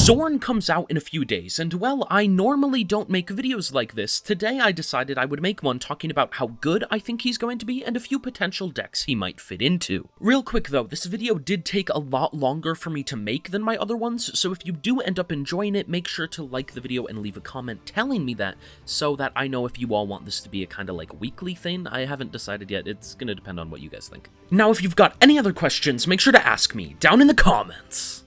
Xorn comes out in a few days, and well, I normally don't make videos like this. Today I decided I would make one talking about how good I think he's going to be and a few potential decks he might fit into. Real quick though, this video did take a lot longer for me to make than my other ones, so if you do end up enjoying it, make sure to like the video and leave a comment telling me that, so that I know if you all want this to be a kind of like weekly thing. I haven't decided yet, it's gonna depend on what you guys think. Now if you've got any other questions, make sure to ask me down in the comments.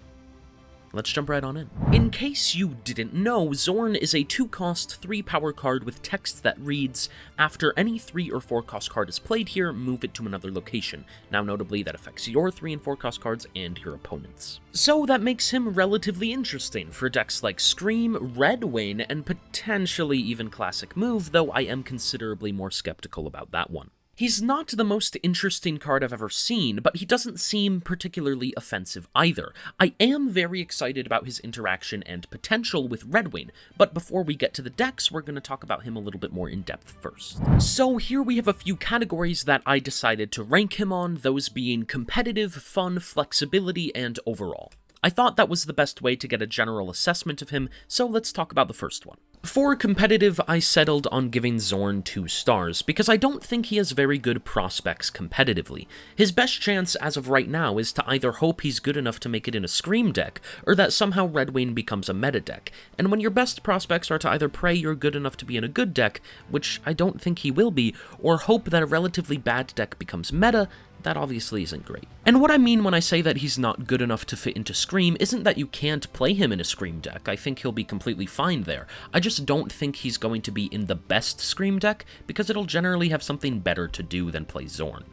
Let's jump right on in. In case you didn't know, Xorn is a 2-cost, 3-power card with text that reads, after any 3 or 4-cost card is played here, move it to another location. Now notably, that affects your 3 and 4-cost cards and your opponents. So that makes him relatively interesting for decks like Scream, Redwing, and potentially even Classic Move, though I am considerably more skeptical about that one. He's not the most interesting card I've ever seen, but he doesn't seem particularly offensive either. I am very excited about his interaction and potential with Redwing, but before we get to the decks, we're going to talk about him a little bit more in depth first. So here we have a few categories that I decided to rank him on, those being competitive, fun, flexibility, and overall. I thought that was the best way to get a general assessment of him, so let's talk about the first one. For competitive, I settled on giving Xorn 2 stars, because I don't think he has very good prospects competitively. His best chance as of right now is to either hope he's good enough to make it in a Scream deck, or that somehow Redwing becomes a meta deck, and when your best prospects are to either pray you're good enough to be in a good deck, which I don't think he will be, or hope that a relatively bad deck becomes meta, that obviously isn't great. And what I mean when I say that he's not good enough to fit into Scream isn't that you can't play him in a Scream deck. I think he'll be completely fine there. I just don't think he's going to be in the best Scream deck, because it'll generally have something better to do than play Xorn.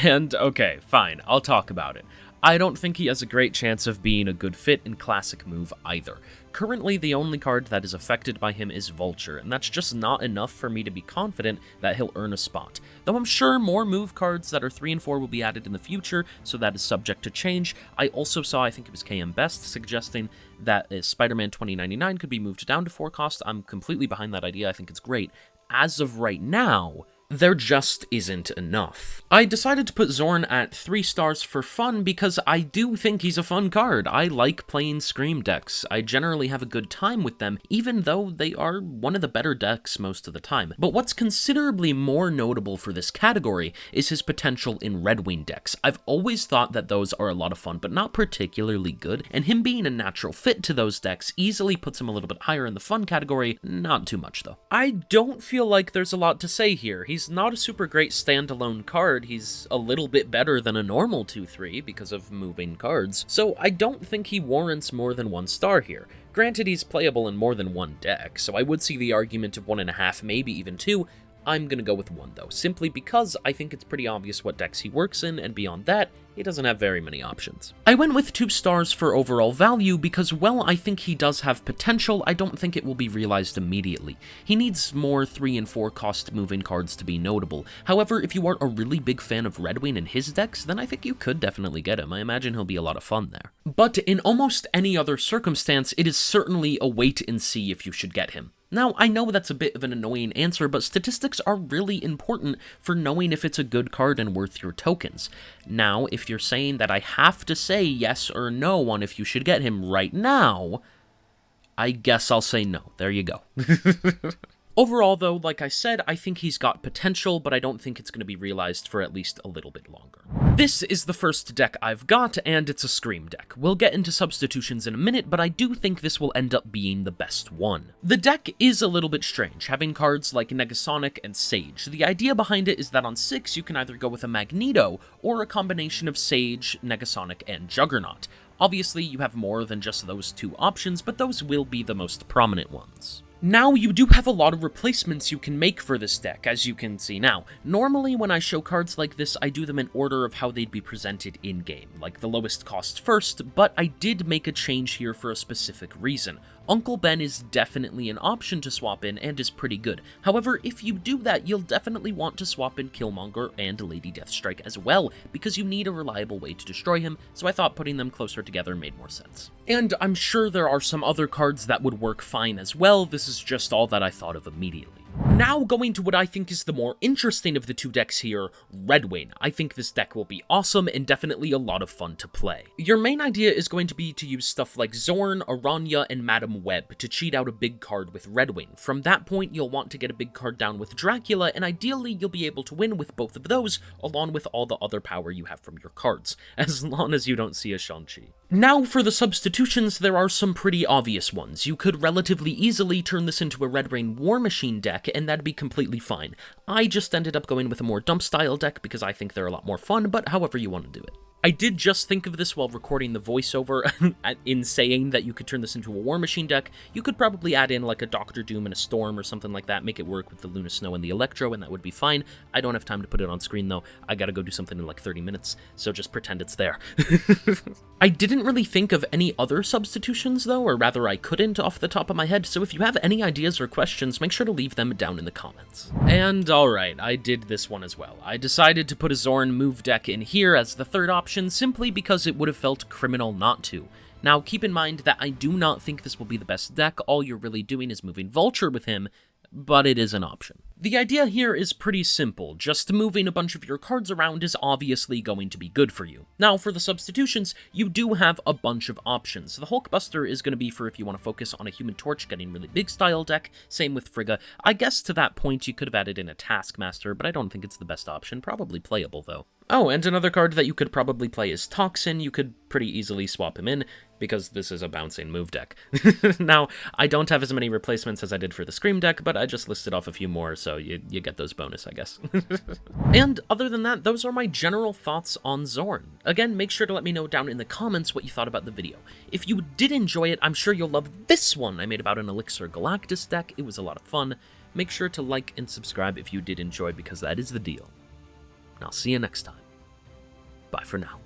And okay, fine, I'll talk about it. I don't think he has a great chance of being a good fit in Classic Move either. Currently, the only card that is affected by him is Vulture, and that's just not enough for me to be confident that he'll earn a spot. Though I'm sure more move cards that are 3 and 4 will be added in the future, so that is subject to change. I also saw, I think it was KM Best, suggesting that Spider-Man 2099 could be moved down to 4 cost. I'm completely behind that idea, I think it's great. As of right now, there just isn't enough. I decided to put Xorn at 3 stars for fun because I do think he's a fun card. I like playing Scream decks. I generally have a good time with them, even though they are one of the better decks most of the time. But what's considerably more notable for this category is his potential in Redwing decks. I've always thought that those are a lot of fun, but not particularly good, and him being a natural fit to those decks easily puts him a little bit higher in the fun category, not too much though. I don't feel like there's a lot to say here. He's not a super great standalone card. He's a little bit better than a normal 2-3 because of moving cards, so I don't think he warrants more than 1 star here. Granted, he's playable in more than one deck, so I would see the argument of 1.5, maybe even 2. I'm gonna go with 1 though, simply because I think it's pretty obvious what decks he works in, and beyond that, he doesn't have very many options. I went with 2 stars for overall value because, well, I think he does have potential. I don't think it will be realized immediately. He needs more 3 and 4 cost moving cards to be notable. However, if you are a really big fan of Redwing and his decks, then I think you could definitely get him. I imagine he'll be a lot of fun there. But in almost any other circumstance, it is certainly a wait and see if you should get him. Now, I know that's a bit of an annoying answer, but statistics are really important for knowing if it's a good card and worth your tokens. Now, if you're saying that I have to say yes or no on if you should get him right now, I guess I'll say no. There you go. Overall, though, like I said, I think he's got potential, but I don't think it's going to be realized for at least a little bit longer. This is the first deck I've got, and it's a Scream deck. We'll get into substitutions in a minute, but I do think this will end up being the best one. The deck is a little bit strange, having cards like Negasonic and Sage. The idea behind it is that on 6, you can either go with a Magneto, or a combination of Sage, Negasonic, and Juggernaut. Obviously, you have more than just those 2 options, but those will be the most prominent ones. Now, you do have a lot of replacements you can make for this deck, as you can see now. Normally, when I show cards like this, I do them in order of how they'd be presented in-game, like the lowest cost first, but I did make a change here for a specific reason. Uncle Ben is definitely an option to swap in and is pretty good. However, if you do that, you'll definitely want to swap in Killmonger and Lady Deathstrike as well, because you need a reliable way to destroy him, so I thought putting them closer together made more sense. And I'm sure there are some other cards that would work fine as well. This is just all that I thought of immediately. Now going to what I think is the more interesting of the two decks here, Redwing. I think this deck will be awesome and definitely a lot of fun to play. Your main idea is going to be to use stuff like Xorn, Aranya, and Madam Web to cheat out a big card with Redwing. From that point, you'll want to get a big card down with Dracula, and ideally you'll be able to win with both of those, along with all the other power you have from your cards, as long as you don't see a Shang-Chi. Now for the substitutions, there are some pretty obvious ones. You could relatively easily turn this into a Redwing War Machine deck, and that'd be completely fine. I just ended up going with a more dump style deck because I think they're a lot more fun, but however you want to do it. I did just think of this while recording the voiceover in saying that you could turn this into a War Machine deck. You could probably add in like a Doctor Doom and a Storm or something like that, make it work with the Luna Snow and the Electro, and that would be fine. I don't have time to put it on screen though. I gotta go do something in like 30 minutes, so just pretend it's there. I didn't really think of any other substitutions though, or rather I couldn't off the top of my head, so if you have any ideas or questions, make sure to leave them down in the comments. And alright, I did this one as well. I decided to put a Xorn move deck in here as the third option, simply because it would have felt criminal not to. Now, keep in mind that I do not think this will be the best deck. All you're really doing is moving Vulture with him, but it is an option. The idea here is pretty simple. Just moving a bunch of your cards around is obviously going to be good for you. Now, for the substitutions, you do have a bunch of options. The Hulkbuster is going to be for if you want to focus on a Human Torch getting really big style deck, same with Frigga. I guess to that point you could have added in a Taskmaster, but I don't think it's the best option. Probably playable, though. Oh, and another card that you could probably play is Toxin. You could pretty easily swap him in, because this is a bouncing move deck. Now, I don't have as many replacements as I did for the Scream deck, but I just listed off a few more, so you get those bonus, I guess. And other than that, those are my general thoughts on Xorn. Again, make sure to let me know down in the comments what you thought about the video. If you did enjoy it, I'm sure you'll love this one I made about an Elixir Galactus deck. It was a lot of fun. Make sure to like and subscribe if you did enjoy, because that is the deal. And I'll see you next time. Bye for now.